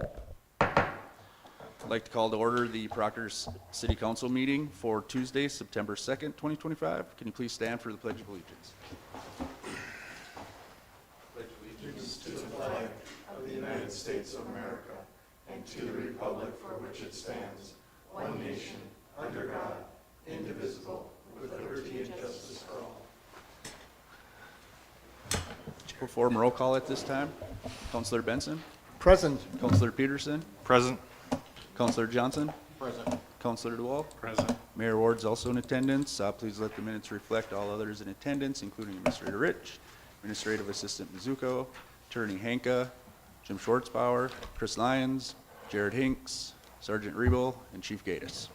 I'd like to call to order the Proctor's City Council meeting for Tuesday, September 2nd, 2025. Can you please stand for the Pledge of Allegiance? Pledge allegiance To the flag of the United States of America and to the republic for which it stands, one nation, under God, indivisible, with liberty and justice for all. Perform roll call at this time. Councilor Benson, Present. Councilor Peterson, Present. Councilor Johnson, Present. Councilor DeWolf. Present. Mayor Ward's also in attendance. Please let the minutes reflect all others in attendance, including Administrator Rich, Administrative Assistant Mizuko, Attorney Hanka, Jim Schwartzbauer, Chris Lyons, Jared Hinks, Sergeant Rebel, and Chief Gatus.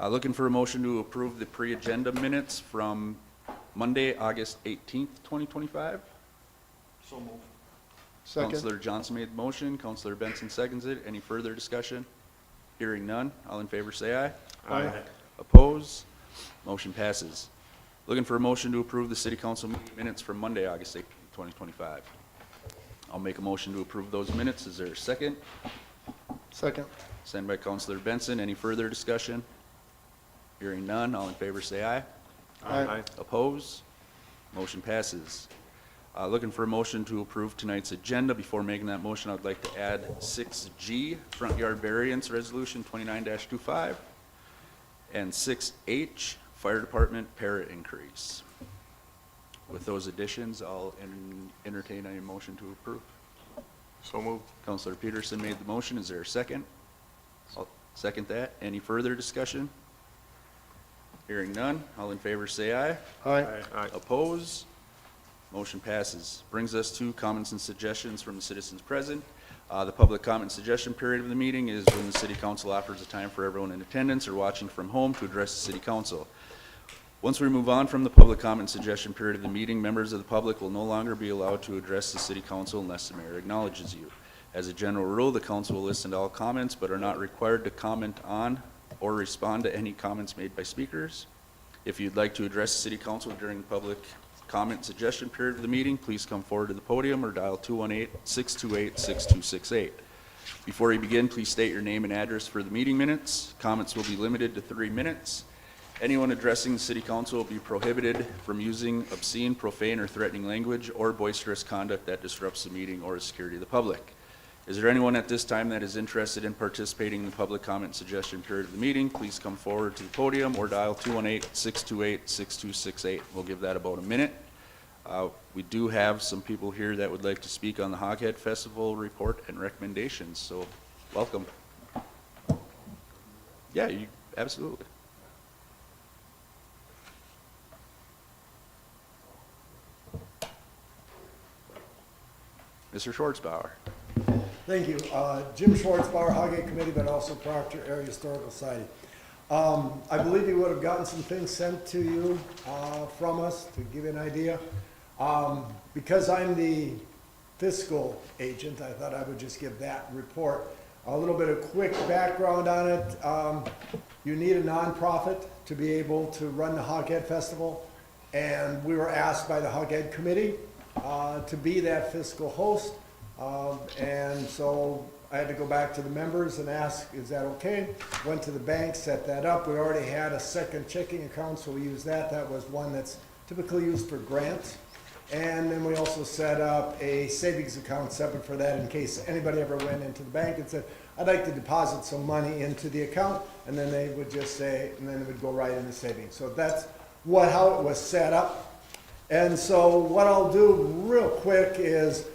Looking for a motion to approve the pre-agenda minutes from Monday, August 18th, 2025. So moved. Second. Councilor Johnson made the motion. Councilor Benson seconds it. Any further discussion? Hearing none. All in favor say aye. Aye. Oppose? Motion passes. Looking for a motion to approve the city council meeting minutes from Monday, August 18th, 2025. I'll make a motion to approve those minutes. Is there a second? Second. Sent by Councilor Benson. Any further discussion? Hearing none. All in favor say aye. Aye. Oppose? Motion passes. Looking for a motion to approve tonight's agenda. Before making that motion, I'd like to add 6G, front yard variance resolution 29-25, and 6H, fire department para increase. With those additions, I'll entertain a motion to approve. So moved. Councilor Peterson made the motion. Is there a second? I'll second that. Any further discussion? Hearing none. All in favor say aye. Aye. Aye. Oppose? Motion passes. Brings us to comments and suggestions from the citizens present. The public comment suggestion period of the meeting is when the city council offers a time for everyone in attendance or watching from home to address the city council. Once we move on from the public comment suggestion period of the meeting, members of the public will no longer be allowed to address the city council unless the mayor acknowledges you. As a general rule, the council will listen to all comments but are not required to comment on or respond to any comments made by speakers. If you'd like to address the city council during the public comment suggestion period of the meeting, please come forward to the podium or dial 218-628-6268. Before you begin, please state your name and address for the meeting minutes. Comments will be limited to 3 minutes. Anyone addressing the city council will be prohibited from using obscene, profane, or threatening language or boisterous conduct that disrupts the meeting or the security of the public. Is there anyone at this time that is interested in participating in the public comment suggestion period of the meeting? Please come forward to the podium or dial 218-628-6268. We'll give that about a minute. We do have some people here that would like to speak on the Hoghead Festival report and recommendations, so welcome. Yeah, absolutely. Mr. Schwartzbauer. Thank you. Jim Schwartzbauer, Hoggate Committee, but also Proctor Area Historical Society. I believe you would have gotten some things sent to you from us to give you an idea. Because I'm the fiscal agent, I thought I would just give that report. A little bit of quick background on it. You need a nonprofit to be able to run the Hoghead Festival, and we were asked by the Hoghead Committee to be that fiscal host. And so I had to go back to the members and ask, is that okay? Went to the bank, set that up. We already had a second checking account, so we used that. That was one that's typically used for grants. And then we also set up a savings account separate for that in case anybody ever went into the bank and said, I'd like to deposit some money into the account. And then they would just say, and then it would go right into savings. So that's how it was set up. And so what I'll do real quick is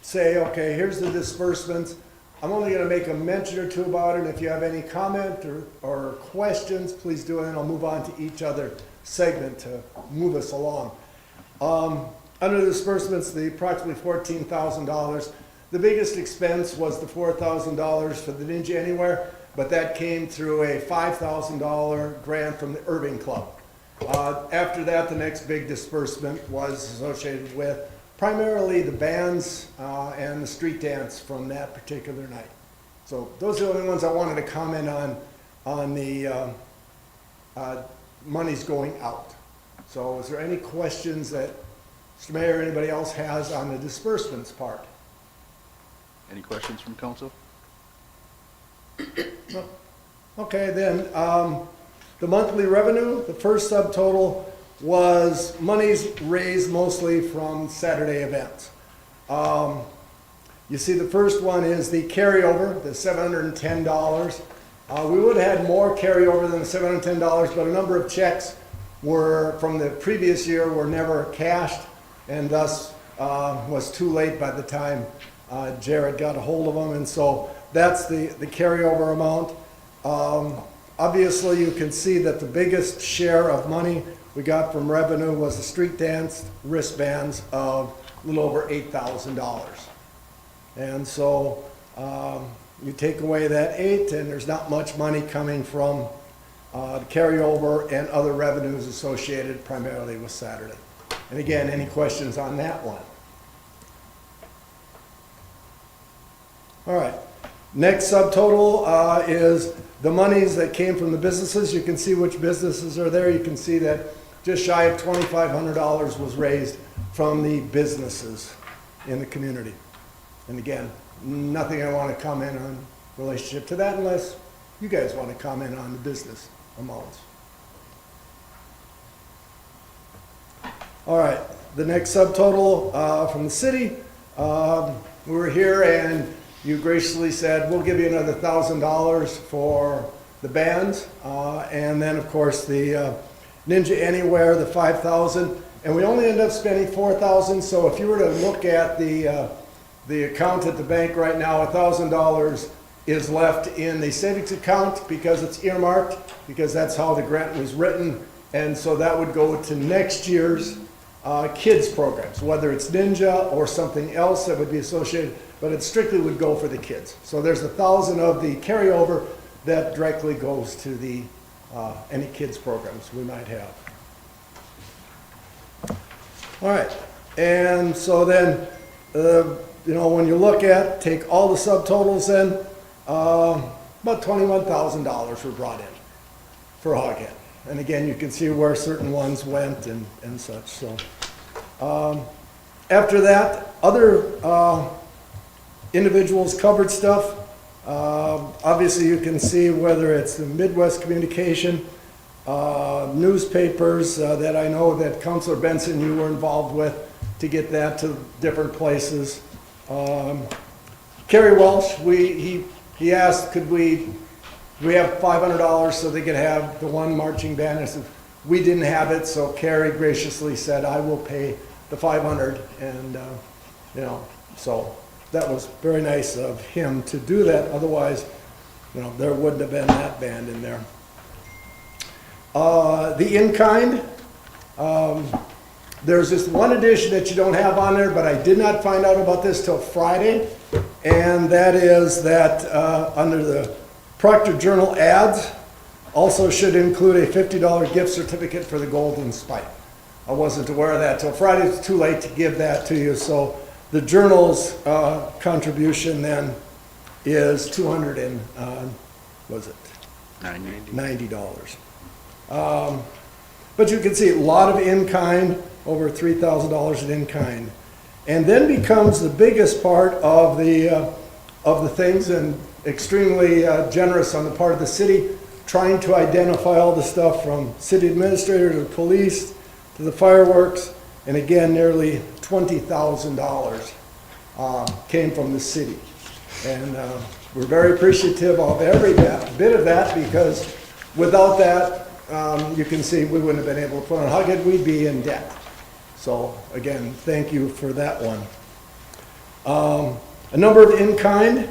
say, okay, here's the disbursements. I'm only going to make a mention or two about it. And if you have any comment or questions, please do it, and I'll move on to each other segment to move us along. Under the disbursements, the approximately $14,000. The biggest expense was the $4,000 for the Ninja Anywhere, but that came through a $5,000 grant from the Irving Club. After that, the next big disbursement was associated with primarily the bands and the street dance from that particular night. So those are the only ones I wanted to comment on the monies going out. So is there any questions that Mr. Mayor, anybody else has on the disbursements part? Any questions from council? No. Okay, then, the monthly revenue, the first subtotal was monies raised mostly from Saturday events. You see the first one is the carryover, the $710. We would have had more carryover than the $710, but a number of checks were, from the previous year, were never cashed, and thus was too late by the time Jared got a hold of them, and so that's the carryover amount. Obviously, you can see that the biggest share of money we got from revenue was the street dance wristbands of a little over $8,000. And so you take away that 8, and there's not much money coming from the carryover and other revenues associated primarily with Saturday. And again, any questions on that one? All right. Next subtotal is the monies that came from the businesses. You can see which businesses are there. You can see that just shy of $2,500 was raised from the businesses in the community. And again, nothing I want to comment on relationship to that unless you guys want to comment on the business amounts. All right, the next subtotal from the city. We were here and you graciously said, we'll give you another $1,000 for the bands. And then of course the Ninja Anywhere, the $5,000. And we only end up spending $4,000. So if you were to look at the account at the bank right now, $1,000 is left in the savings account because it's earmarked, because that's how the grant was written. And so that would go to next year's kids programs, whether it's Ninja or something else that would be associated, but it strictly would go for the kids. So there's $1,000 of the carryover that directly goes to the any kids programs we might have. All right, and so then, you know, when you look at, take all the subtotals in, about $21,000 were brought in for Hoghead. And again, you can see where certain ones went and such. So after that, other individuals covered stuff. Obviously, you can see whether it's the Midwest Communication, newspapers that I know that Councilor Benson, you were involved with to get that to different places. Kerry Welsh, he asked, could we have $500 so they could have the one marching band? I said, we didn't have it, so Kerry graciously said, I will pay the $500, and you know, so that was very nice of him to do that. Otherwise, you know, there wouldn't have been that band in there. The in-kind, there's this one addition that you don't have on there, but I did not find out about this till Friday, and that is that under the Proctor Journal ads also should include a $50 gift certificate for the Golden Spike. I wasn't aware of that till Friday. It's too late to give that to you. So the Journal's contribution then is $290. But you can see a lot of in-kind, over $3,000 in in-kind. And then becomes the biggest part of the things, and extremely generous on the part of the city, trying to identify all the stuff from city administrator to the police to the fireworks. And again, nearly $20,000 came from the city. And we're very appreciative of every bit of that, because without that, you can see we wouldn't have been able to put on Hughead. We'd be in debt. So again, thank you for that one. A number of in-kind. You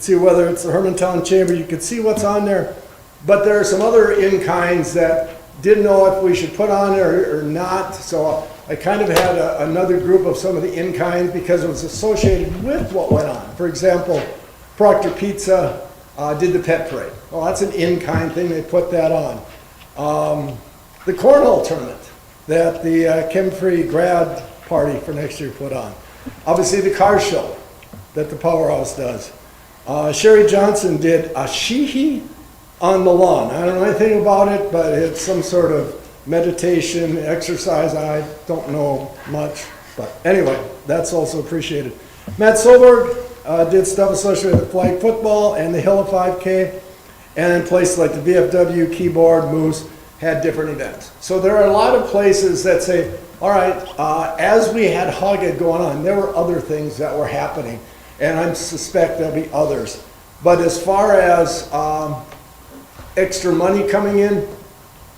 can see whether it's the Hermantown Chamber. You can see what's on there. But there are some other in-kinds that didn't know if we should put on there or not. So I kind of had another group of some of the in-kinds because it was associated with what went on. For example, Proctor Pizza did the pet parade. Well, that's an in-kind thing. They put that on. The cornhole tournament that the Chem-Free grad party for next year put on. Obviously the car show that the Powerhouse does. Sherry Johnson did a shihi on the lawn. I don't know anything about it, but it's some sort of meditation, exercise, I don't know much, but anyway, that's also appreciated. Matt Solberg did stuff associated with flag football and the Hill of 5K, and in places like the VFW, Keyboard, Moose, had different events. So there are a lot of places that say, all right, as we had Hoghead going on, there were other things that were happening, and I suspect there'll be others. But as far as extra money coming in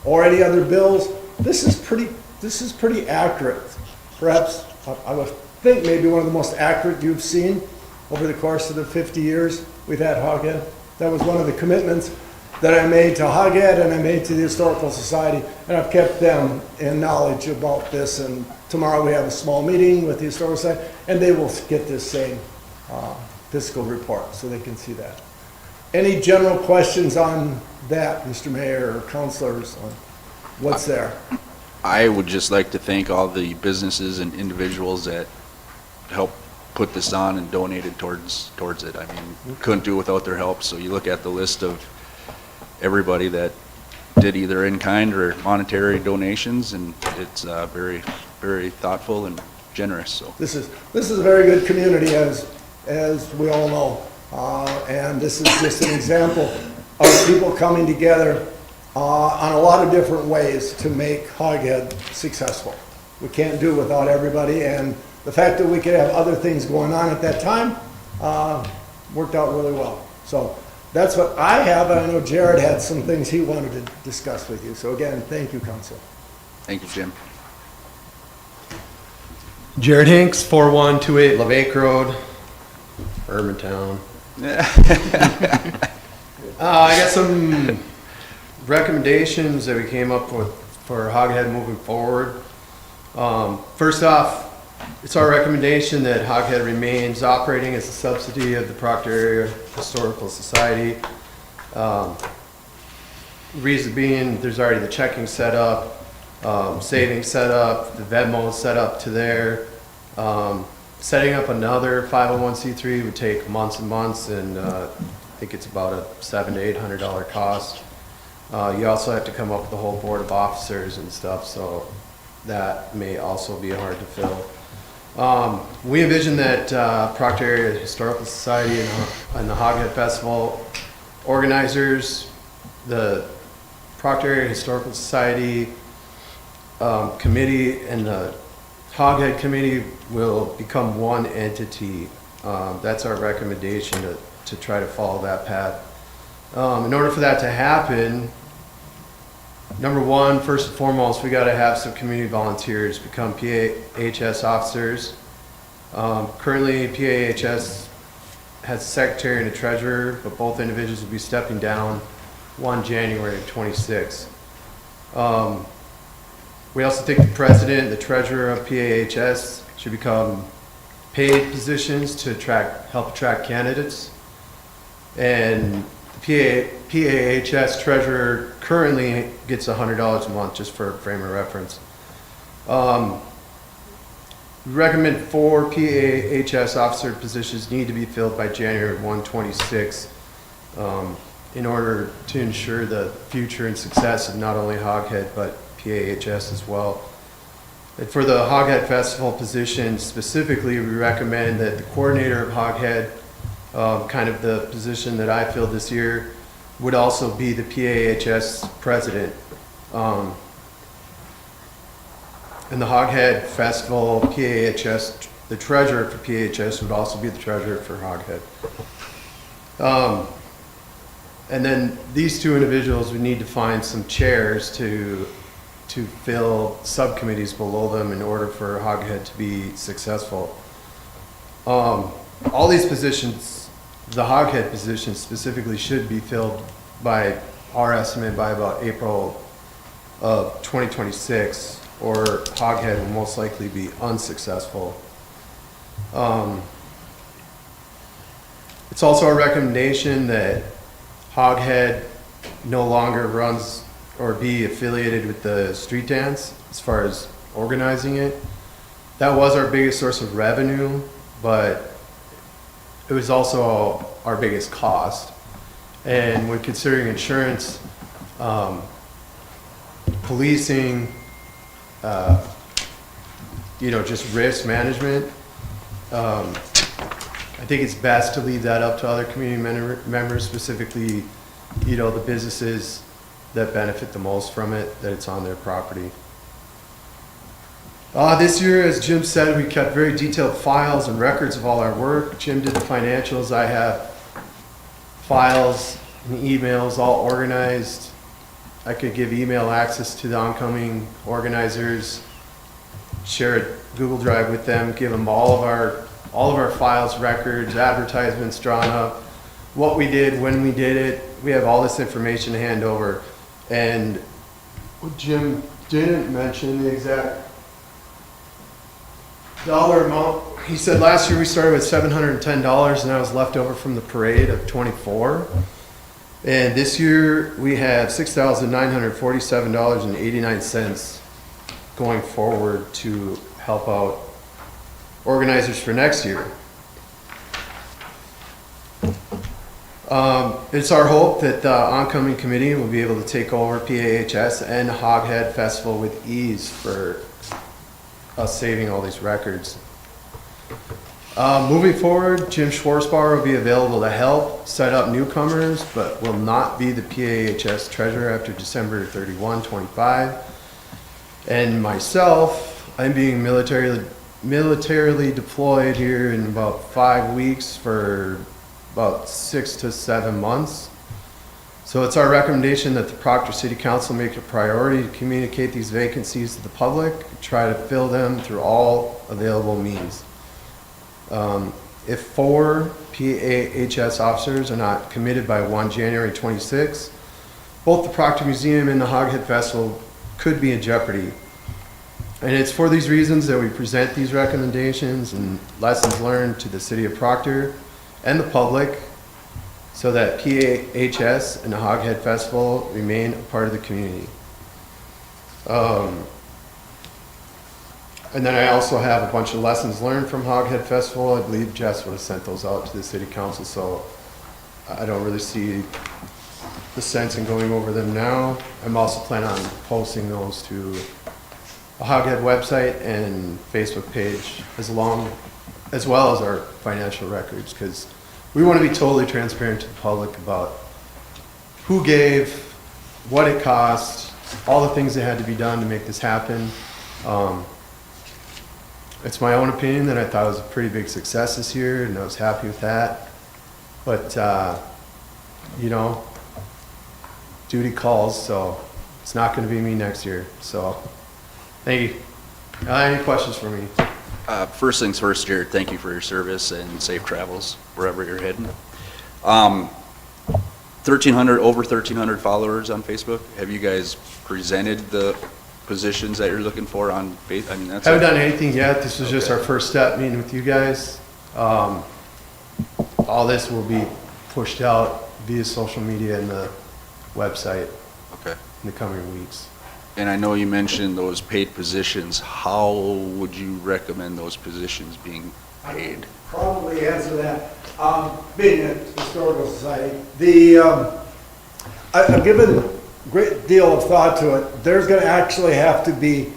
or any other bills, this is pretty accurate. Perhaps, I would think maybe one of the most accurate you've seen over the course of the 50 years we've had Hoghead. That was one of the commitments that I made to Hoghead and I made to the Historical Society, and I've kept them in knowledge about this. And tomorrow we have a small meeting with the Historical Society, and they will get this same fiscal report, so they can see that. Any general questions on that, Mr. Mayor or councilors, on what's there? I would just like to thank all the businesses and individuals that helped put this on and donated towards it. I mean, couldn't do it without their help. So you look at the list of everybody that did either in kind or monetary donations, and it's very, very thoughtful and generous. So This is a very good community, as we all know, and this is just an example of people coming together on a lot of different ways to make Hoghead successful. We can't do it without everybody, and the fact that we could have other things going on at that time worked out really well. So that's what I have, and I know Jared had some things he wanted to discuss with you. So again, thank you, Council. thank you, Jim. Jared Hinks, 4128 Levake Road, Irmantown. I got some recommendations that we came up with for Hoghead moving forward. First off, it's our recommendation that Hoghead remains operating as a subsidy of the Proctor Area Historical Society. Reason being, there's already the checking set up, savings set up, the Venmo set up to there. Setting up another 501c3 would take months and months, and I think it's about a $700 to $800 cost. You also have to come up with the whole board of officers and stuff, so that may also be hard to fill. We envision that Proctor Area Historical Society and the Hoghead Festival organizers, the Proctor Area Historical Society committee and the Hoghead committee will become one entity. That's our recommendation to try to follow that path. In order for that to happen, number one, first and foremost, we got to have some community volunteers become PAHS officers. Currently, PAHS has a secretary and a treasurer, but both individuals will be stepping down 1 January of 26. We also think the president and the treasurer of PAHS should become paid positions to help attract candidates. And the PAHS treasurer currently gets $100 a month, just for a frame of reference. We recommend 4 PAHS officer positions need to be filled by January 1, 26 in order to ensure the future and success of not only Hoghead but PAHS as well. And for the Hoghead Festival position specifically, we recommend that the coordinator of Hoghead, kind of the position that I filled this year, would also be the PAHS president. And the Hoghead Festival PAHS, the treasurer for PAHS would also be the treasurer for Hoghead. And then these two individuals would need to find some chairs to fill subcommittees below them in order for Hoghead to be successful. All these positions, the Hoghead positions specifically, should be filled by our estimate by about April of 2026, or Hoghead will most likely be unsuccessful. It's also our recommendation that Hoghead no longer runs or be affiliated with the street dance as far as organizing it. That was our biggest source of revenue, but it was also our biggest cost. And when considering insurance, policing, just risk management. I think it's best to leave that up to other community members, specifically, the businesses that benefit the most from it, that it's on their property. This year, as Jim said, we kept very detailed files and records of all our work. Jim did the financials. I have files and emails all organized. I could give email access to the oncoming organizers, share a Google Drive with them, give them all of our files, records, advertisements drawn up, what we did, when we did it. We have all this information to hand over. And Jim didn't mention the exact dollar amount. He said last year we started with $710 and that was left over from the parade of 24. And this year we have $6,947.89 going forward to help out organizers for next year. It's our hope that the oncoming committee will be able to take over PAHS and Hoghead Festival with ease for us saving all these records. Moving forward, Jim Schwarzbauer will be available to help set up newcomers, but will not be the PAHS treasurer after December 31, 25. And myself, I'm being militarily deployed here in about 5 weeks for about 6 to 7 months. So it's our recommendation that the Proctor City Council make it a priority to communicate these vacancies to the public, try to fill them through all available means. If 4 PAHS officers are not committed by 1 January 26, both the Proctor Museum and the Hoghead Festival could be in jeopardy. And it's for these reasons that we present these recommendations and lessons learned to the City of Proctor and the public, so that PAHS and the Hoghead Festival remain a part of the community. And then I also have a bunch of lessons learned from Hoghead Festival. I believe Jess would have sent those out to the City Council, so I don't really see the sense in going over them now. I'm also planning on posting those to the Hoghead website and Facebook page as well as our financial records, because we want to be totally transparent to the public about who gave, what it cost, all the things that had to be done to make this happen. It's my own opinion that I thought it was a pretty big success this year, and I was happy with that. But, duty calls, so it's not going to be me next year. So, thank you. Any questions for me? First things first, Jared, thank you for your service and safe travels wherever you're heading. 1,300, over 1,300 followers on Facebook. Have you guys presented the positions that you're looking for on Facebook? I mean, that's Haven't done anything yet. This was just our first step meeting with you guys. All this will be pushed out via social media and the website Okay. in the coming weeks. And I know you mentioned those paid positions. How would you recommend those positions being paid? Probably answer that. Being a historical society, I've given a great deal of thought to it. There's going to actually have to be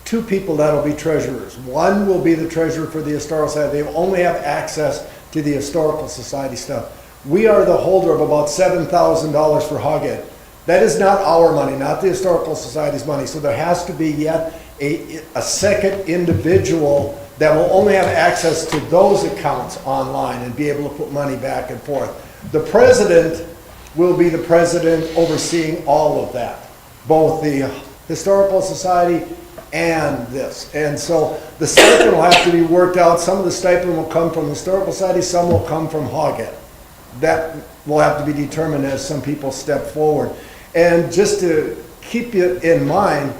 2 people that'll be treasurers. One will be the treasurer for the historical society. They only have access to the historical society stuff. We are the holder of about $7,000 for Hoghead. That is not our money, not the Historical Society's money. So there has to be yet a second individual that will only have access to those accounts online and be able to put money back and forth. The president will be the president overseeing all of that, both the Historical Society and this. And so the stipend will have to be worked out. Some of the stipend will come from the Historical Society, some will come from Hoghead. That will have to be determined as some people step forward. And just to keep you in mind,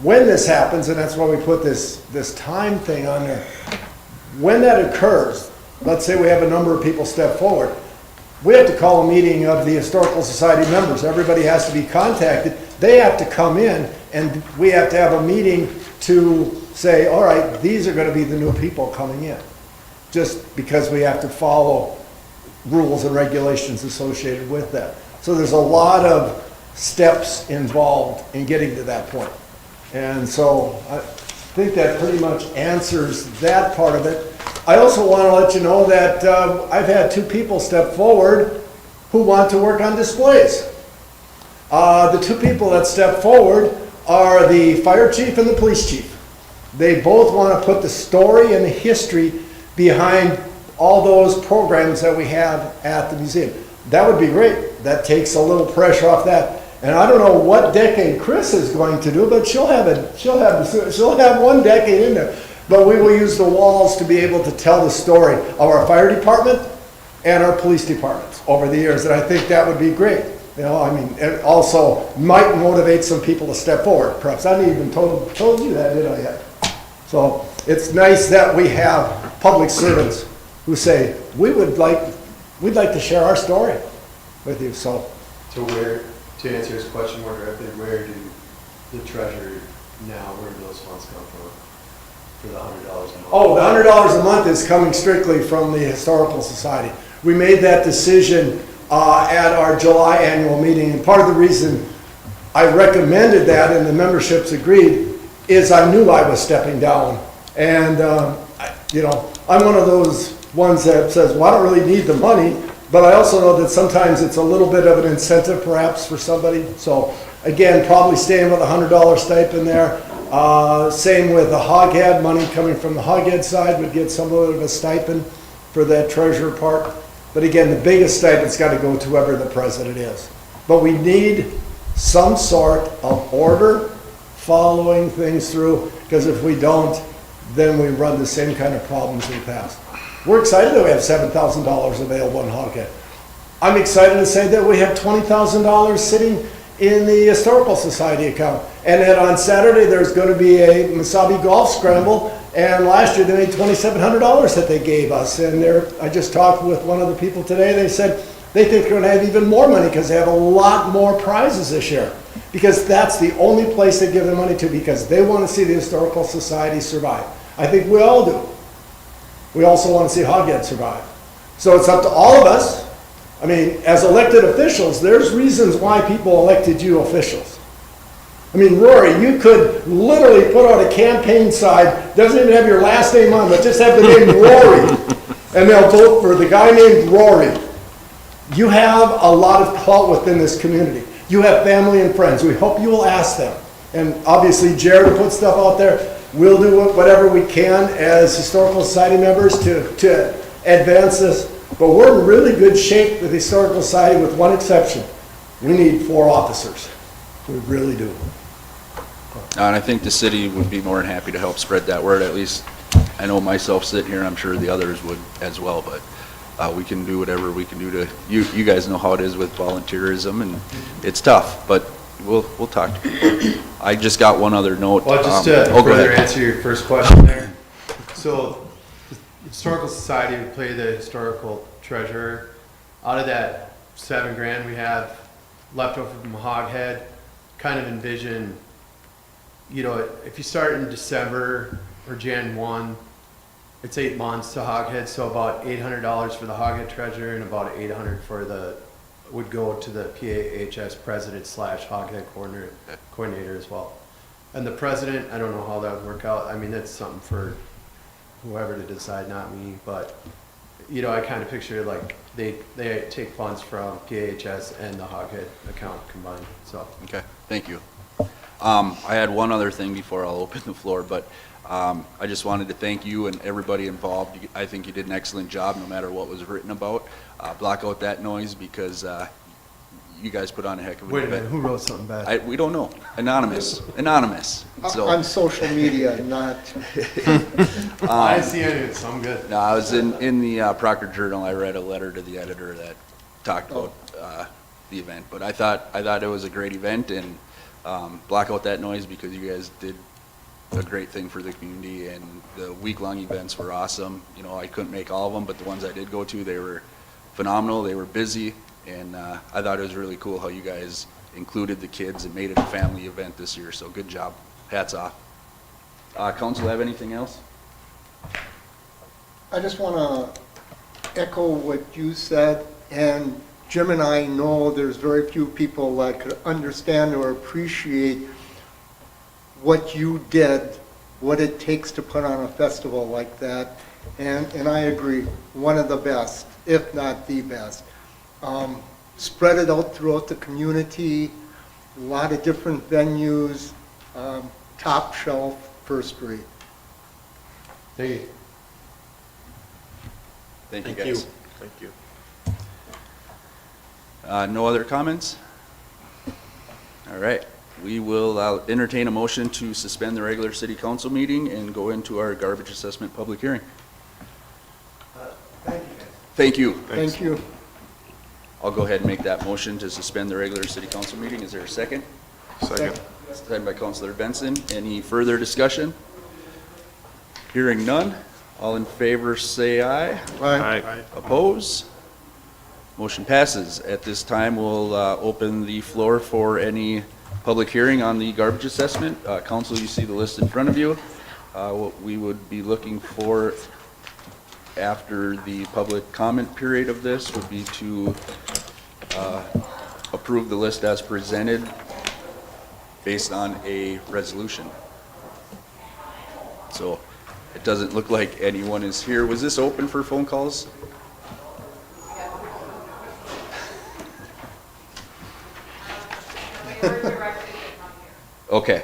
when this happens, and that's why we put this time thing on there, when that occurs, let's say we have a number of people step forward, we have to call a meeting of the Historical Society members. Everybody has to be contacted. They have to come in, and we have to have a meeting to say, all right, these are going to be the new people coming in, just because we have to follow rules and regulations associated with that. So there's a lot of steps involved in getting to that point. And so I think that pretty much answers that part of it. I also want to let you know that I've had 2 people step forward who want to work on displays. The 2 people that step forward are the fire chief and the police chief. They both want to put the story and the history behind all those programs that we have at the museum. That would be great. That takes a little pressure off that. And I don't know what decade Chris is going to do, but she'll have one decade in there. But we will use the walls to be able to tell the story of our fire department and our police departments over the years. And I think that would be great. You know, I mean, it also might motivate some people to step forward. Perhaps I didn't even told you that, did I yet? So it's nice that we have public servants who say, we'd like to share our story with you. So To answer his question more directly, where do the treasurer now, where do those funds come from for the $100 a month? oh, the $100 a month is coming strictly from the Historical Society. We made that decision at our July annual meeting, and part of the reason I recommended that and the memberships agreed is I knew I was stepping down. And, you know, I'm one of those ones that says, well, I don't really need the money, but I also know that sometimes it's a little bit of an incentive perhaps for somebody. So again, probably staying with a $100 stipend there. Same with the Hoghead, money coming from the Hoghead side would get some of a stipend for that treasurer part. But again, the biggest stipend's got to go to whoever the president is. But we need some sort of order following things through, because if we don't, then we run the same kind of problems in the past. We're excited that we have $7,000 available in Hoghead. I'm excited to say that we have $20,000 sitting in the Historical Society account. And that on Saturday, there's going to be a Masabi Golf Scramble. And last year, they made $2,700 that they gave us. And I just talked with one of the people today. They said they think they're going to have even more money because they have a lot more prizes this year. Because that's the only place they give their money to, because they want to see the Historical Society survive. I think we all do. We also want to see Hoghead survive. So it's up to all of us. I mean, as elected officials, there's reasons why people elected you officials. I mean, Rory, you could literally put out a campaign sign, doesn't even have your last name on, but just have the name Rory, and they'll vote for the guy named Rory. You have a lot of clout within this community. You have family and friends. We hope you will ask them. And obviously, Jared will put stuff out there. We'll do whatever we can as Historical Society members to advance this. But we're in really good shape with the Historical Society with one exception. We need 4 officers. We really do. And I think the city would be more than happy to help spread that word. At least I know myself sitting here, and I'm sure the others would as well. But we can do whatever we can do to, you guys know how it is with volunteerism, and it's tough, but we'll talk to people. I just got one other note. Well, just to go further ahead. answer your first question there. So, the Historical Society would play the historical treasurer. Out of that $7,000 we have left over from Hoghead, kind of envision, you know, if you start in December or Jan 1, it's 8 months to Hoghead, so about $800 for the Hoghead treasurer and about $800 for would go to the PAHS president / Hoghead coordinator as well. And the president, I don't know how that would work out. I mean, that's something for whoever to decide, not me. But, you know, I kind of picture like they take funds from PAHS and the Hoghead account combined. So. Okay, thank you. I had one other thing before I'll open the floor, but I just wanted to thank you and everybody involved. I think you did an excellent job no matter what was written about. Block out that noise because you guys put on a heck of a Wait a minute, event. who wrote something bad? We don't know. Anonymous. So, On social media, not, I didn't see any of it, so I'm good. no, I was in the Proctor Journal. I read a letter to the editor that talked about the event, but I thought it was a great event, and block out that noise because you guys did a great thing for the community, and the week-long events were awesome. You know, I couldn't make all of them, but the ones I did go to, they were phenomenal. They were busy, and I thought it was really cool how you guys included the kids and made it a family event this year, so good job. Hats off. Council, have anything else? I just want to echo what you said and Jim and I know there's very few people that could understand or appreciate what you did, what it takes to put on a festival like that. And I agree, one of the best, if not the best. Spread it out throughout the community, a lot of different venues, top shelf, first rate. Thank you. Thank you, guys. Thank you. No other comments? All right, we will entertain a motion to suspend the regular city council meeting and go into our garbage assessment public hearing. Thank you. Thank you. Thank you. I'll go ahead and make that motion to suspend the regular city council meeting. Is there a second? Second. Second by Councilor Benson. Any further discussion? Hearing none. All in favor, say aye. Aye. Oppose? Motion passes. At this time, we'll open the floor for any public hearing on the garbage assessment. Council, you see the list in front of you. What we would be looking for after the public comment period of this would be to approve the list as presented based on a resolution. So it doesn't look like anyone is here. Was this open for phone calls? Okay,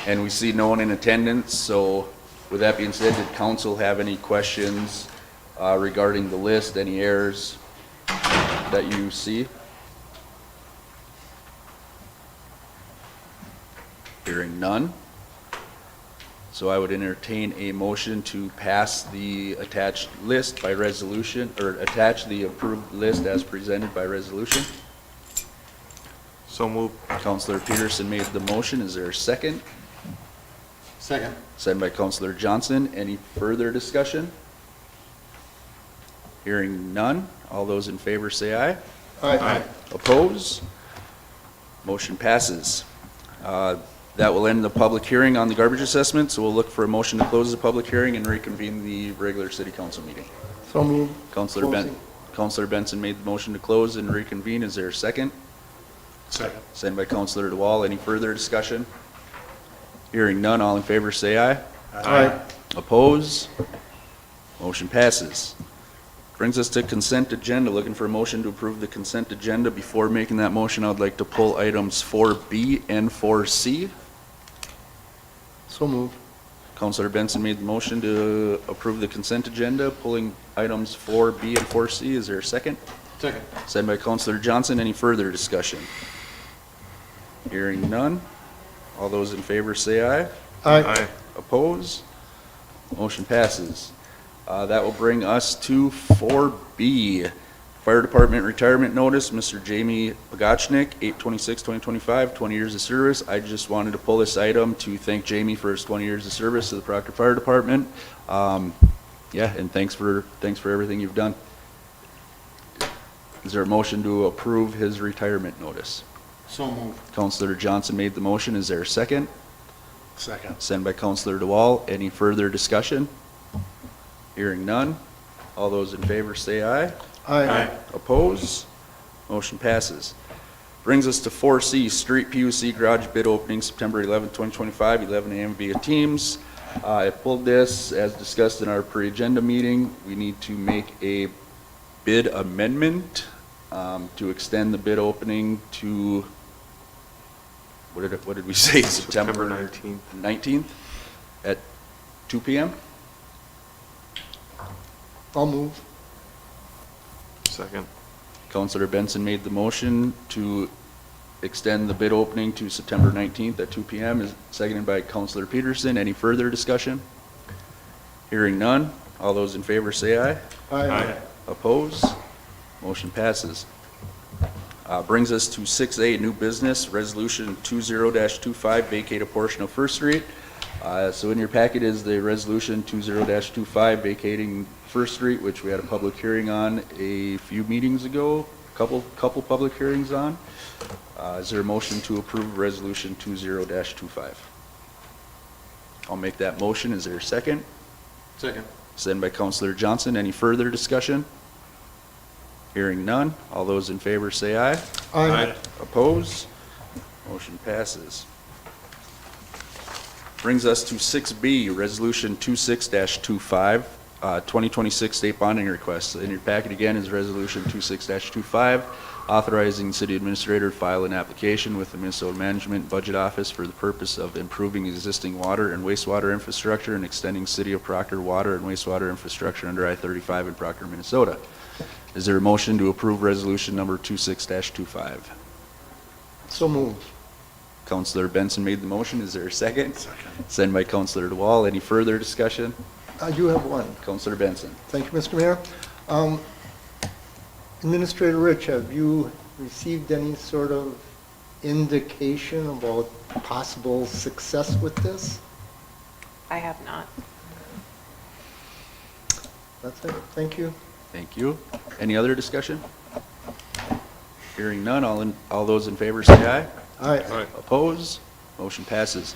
and we see no one in attendance, so with that being said, did council have any questions regarding the list, any errors that you see? Hearing none. So I would entertain a motion to pass the attached list by resolution, or attach the approved list as presented by resolution. So moved. Councilor Peterson made the motion. Is there a second? Second. Second by Councilor Johnson. Any further discussion? Hearing none. All those in favor say aye. Aye. Oppose? Motion passes. That will end the public hearing on the garbage assessment, so we'll look for a motion to close the public hearing and reconvene the regular city council meeting. So moved. Councilor Benson made the motion to close and reconvene. Is there a second? Second. Second by Councilor DeWall. Any further discussion? Hearing none. All in favor say aye. Aye. Oppose? Motion passes. Brings us to consent agenda. Looking for a motion to approve the consent agenda. Before making that motion, I would like to pull items 4B and 4C. So moved. Councilor Benson made the motion to approve the consent agenda, pulling items 4B and 4C. Is there a second? Second. Second by Councilor Johnson. Any further discussion? Hearing none. All those in favor say aye. Aye. Oppose? Motion passes. That will bring us to 4B. Fire Department retirement notice, Mr. Jamie Pagachnik, 8/26/2025, 20 years of service. I just wanted to pull this item to thank Jamie for his 20 years of service to the Proctor Fire Department. Yeah, and thanks for everything you've done. Is there a motion to approve his retirement notice? So moved. Councilor Johnson made the motion. Is there a second? Second. Sent by Councilor DeWall. Any further discussion? Hearing none. All those in favor say aye. Aye. Oppose? Motion passes. Brings us to 4C, Street PUC Garage Bid Opening, September 11th, 2025, 11 a.m. via Teams. I pulled this, as discussed in our pre-agenda meeting. We need to make a bid amendment to extend the bid opening to, what did we say? September 19th. 19th at 2 p.m.? I'll move. Second. Councilor Benson made the motion to extend the bid opening to September 19th at 2 p.m. is seconded by Councilor Peterson. Any further discussion? Hearing none. All those in favor say aye. Aye. Oppose? Motion passes. Brings us to 6A, new business, resolution 20-25, vacate a portion of First Street. So in your packet is the resolution 20-25, vacating First Street, which we had a public hearing on a few meetings ago, couple public hearings on. Is there a motion to approve resolution 20-25? I'll make that motion. Is there a second? Second. Second by Councilor Johnson. Any further discussion? Hearing none. All those in favor say aye. Aye. Oppose? Motion passes. Brings us to 6B, Resolution 26-25, 2026 state bonding request. In your packet again is Resolution 26-25, authorizing the city administrator to file an application with the Minnesota Management Budget Office for the purpose of improving existing water and wastewater infrastructure and extending City of Proctor water and wastewater infrastructure under I-35 in Proctor, Minnesota. Is there a motion to approve Resolution number 26-25? So moved. Counselor Benson made the motion. Is there a second? Second. Second by Counselor DeWall. Any further discussion? I do have one. Counselor Benson. Thank you, Mr. Mayor. Administrator Rich, have you received any sort of indication about possible success with this? I have not. That's it. Thank you. Thank you. Any other discussion? Hearing none, all those in favor say aye. Aye. Oppose? Motion passes.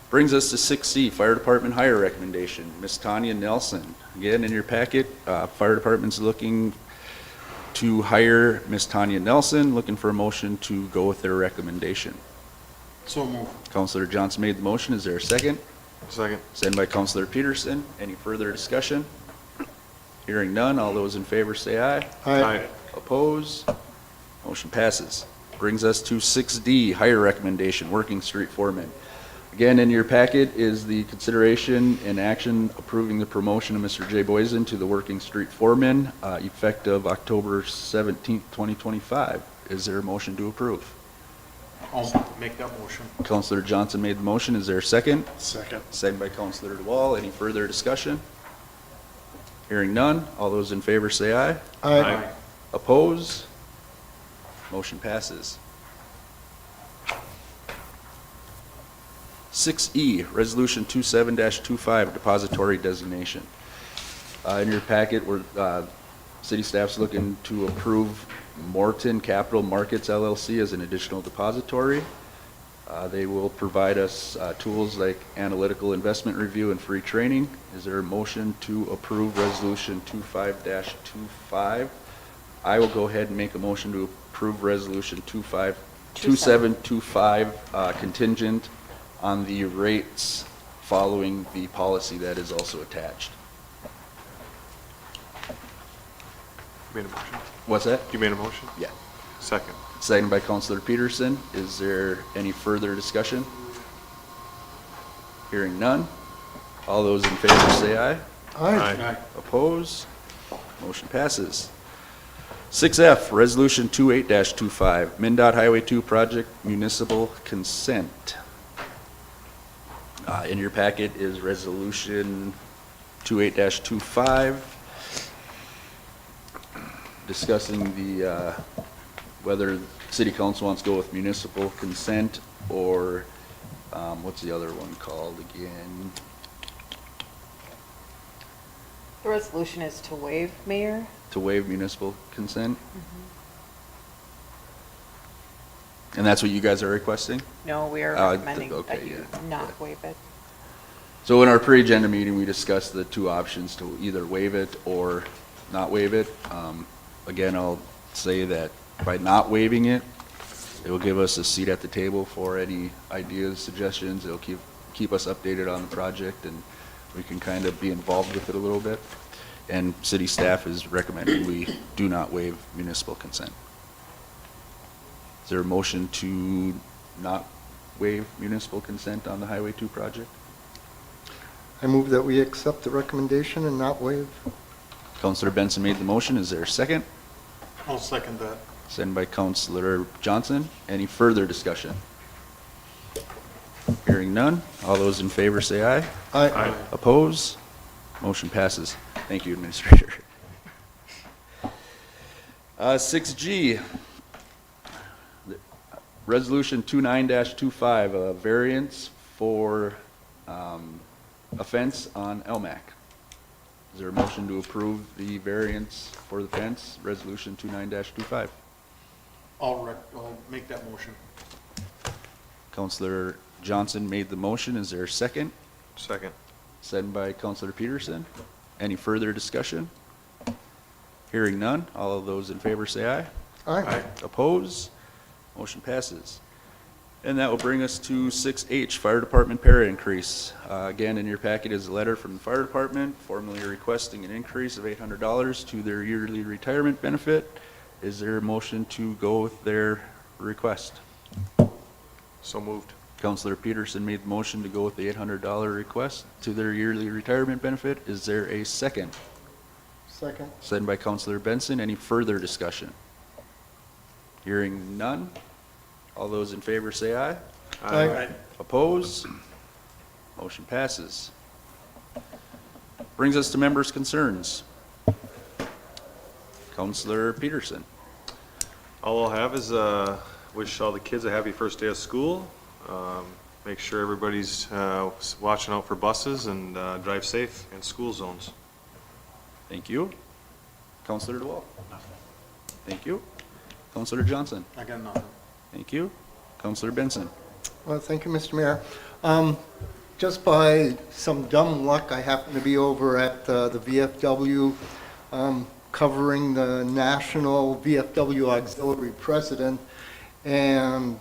Brings us to 6C, Fire Department hire recommendation. Ms. Tanya Nelson. Again, in your packet, Fire Department's looking to hire Ms. Tanya Nelson, looking for a motion to go with their recommendation. So move. Counselor Johnson made the motion. Is there a second? Second. Second by Counselor Peterson. Any further discussion? Hearing none, all those in favor say aye. Aye. Oppose? Motion passes. Brings us to 6D, hire recommendation, working street foreman. Again, in your packet is the consideration and action approving the promotion of Mr. Jay Boysen to the working street foreman, effective October 17th, 2025. Is there a motion to approve? I'll make that motion. Counselor Johnson made the motion. Is there a second? Second. Second by Counselor DeWall. Any further discussion? Hearing none. All those in favor say aye. Aye. Oppose? Motion passes. 6E, Resolution 27-25, Depository Designation. In your packet, city staff's looking to approve Morton Capital Markets LLC as an additional depository. They will provide us tools like analytical investment review and free training. Is there a motion to approve Resolution 25-25? I will go ahead and make a motion to approve Resolution 2725 contingent on the rates following the policy that is also attached. Made a motion. What's that? You made a motion? Yeah. Second. Second by Counselor Peterson. Is there any further discussion? Hearing none. All those in favor say aye. Aye. Oppose? Motion passes. 6F, Resolution 28-25, MnDOT Highway 2 Project Municipal Consent. In your packet is Resolution 28-25, discussing the, whether City Council wants to go with municipal consent or, what's the other one called again? The resolution is to waive, Mayor. To waive municipal consent? And that's what you guys are requesting? No, we are Oh, recommending that okay, you yeah. not waive it. So in our pre-agenda meeting, we discussed the two options to either waive it or not waive it. Again, I'll say that by not waiving it, it will give us a seat at the table for any ideas, suggestions. It'll keep us updated on the project, and we can kind of be involved with it a little bit. And city staff is recommending we do not waive municipal consent. Is there a motion to not waive municipal consent on the Highway 2 project? I move that we accept the recommendation and not waive. Counselor Benson made the motion. Is there a second? I'll second that. Second by Counselor Johnson. Any further discussion? Hearing none. All those in favor say aye. Aye. Oppose? Motion passes. Thank you, Administrator. 6G, Resolution 29-25, a variance for a fence on LMAC. Is there a motion to approve the variance for the fence, Resolution 29-25? I'll make that motion. Counselor Johnson made the motion. Is there a second? Second. Second by Counselor Peterson. Any further discussion? Hearing none, all of those in favor say aye. Aye. Oppose? Motion passes. And that will bring us to 6H, Fire Department para increase. Again, in your packet is a letter from the fire department formally requesting an increase of $800 to their yearly retirement benefit. Is there a motion to go with their request? So moved. Counselor Peterson made the motion to go with the $800 request to their yearly retirement benefit. Is there a second? Second. Second by Counselor Benson. Any further discussion? Hearing none. All those in favor say aye. Aye. Oppose? Motion passes. Brings us to members' concerns. Counselor Peterson. All I'll have is wish all the kids a happy first day of school. Make sure everybody's watching out for buses and drive safe in school zones. Thank you. Counselor DeWalt. Thank you. Counselor Johnson. I got nothing. Thank you. Counselor Benson. Well, thank you, Mr. Mayor. Just by some dumb luck, I happen to be over at the VFW covering the National VFW Auxiliary President, and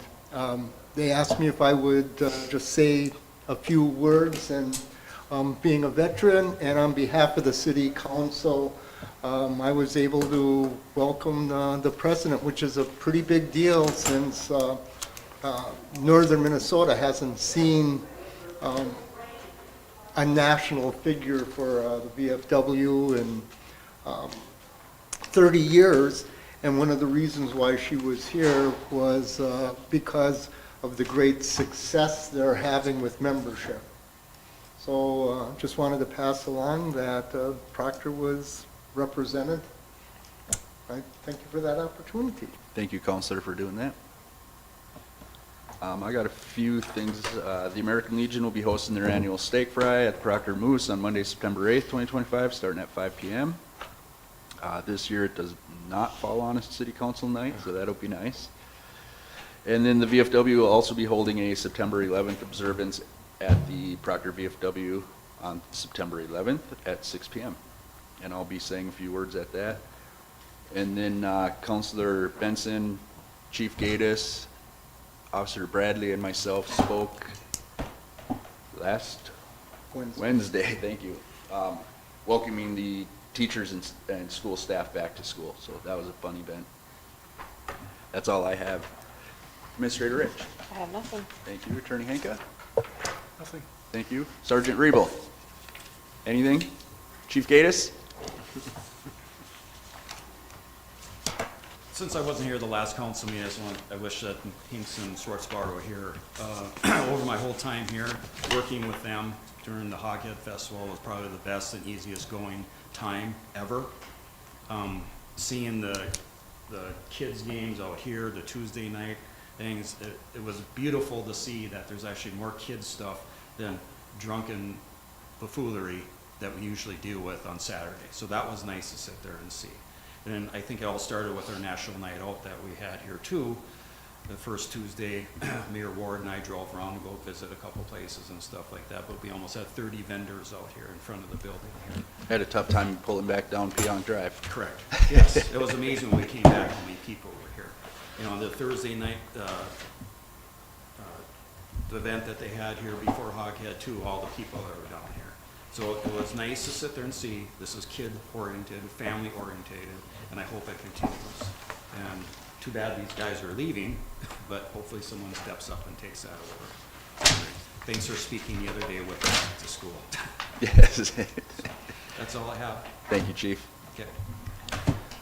they asked me if I would just say a few words, and being a veteran and on behalf of the City Council, I was able to welcome the president, which is a pretty big deal since northern Minnesota hasn't seen a national figure for the VFW in 30 years. And one of the reasons why she was here was because of the great success they're having with membership. So just wanted to pass along that Proctor was represented. I thank you for that opportunity. Thank you, Counselor, for doing that. I got a few things. The American Legion will be hosting their annual steak fry at the Proctor Moose on Monday, September 8th, 2025, starting at 5 p.m. This year it does not fall on a city council night, so that'll be nice. And then the VFW will also be holding a September 11th observance at the Proctor VFW on September 11th at 6 p.m. And I'll be saying a few words at that. And then Counselor Benson, Chief Gaddis, Officer Bradley, and myself spoke last Wednesday, thank you, welcoming the teachers and school staff back to school. So that was a fun event. That's all I have. Administrator Rich. I have nothing. Thank you. Attorney Henka. Nothing. Thank you. Sergeant Riebel. Anything? Chief Gaddis? Since I wasn't here the last council meeting, I wish that Hinks and Schwartzbauer were here. Over my whole time here, working with them during the Hoghead Festival was probably the best and easiest going time ever. Seeing the kids' games out here, the Tuesday night things, it was beautiful to see that there's actually more kids' stuff than drunken buffoonery that we usually deal with on Saturday. So that was nice to sit there and see. And I think it all started with our national night out that we had here too. The first Tuesday, Mayor Ward and I drove around to go visit a couple places and stuff like that, but we almost had 30 vendors out here in front of the building here. Had a tough time pulling back down Peon Drive. Correct. Yes, it was amazing when we came back how many people were here. You know, the Thursday night, the event that they had here before Hoghead too, all the people that were down here. So it was nice to sit there and see, this is kid-oriented, family-oriented, and I hope it continues. And too bad these guys are leaving, but hopefully someone steps up and takes that over. Thanks for speaking the other day with us to school. Yes. That's all I have. Thank you, Chief. Okay.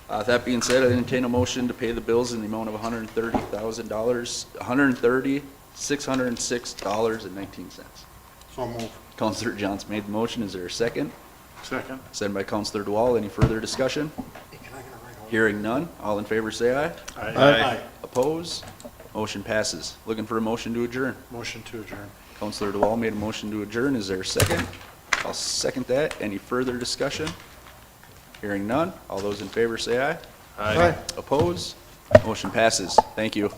That being said, I entertain a motion to pay the bills in the amount of $130,000, $130,606.19. So move. Counselor Johnson made the motion. Is there a second? Second. Second by Counselor DeWall. Any further discussion? Hearing none. All in favor say aye. Aye. Oppose? Motion passes. Looking for a motion to adjourn. Motion to adjourn. Counselor DeWall made a motion to adjourn. Is there a second? I'll second that. Any further discussion? Hearing none. All those in favor say aye. Aye. Oppose? Motion passes. Thank you.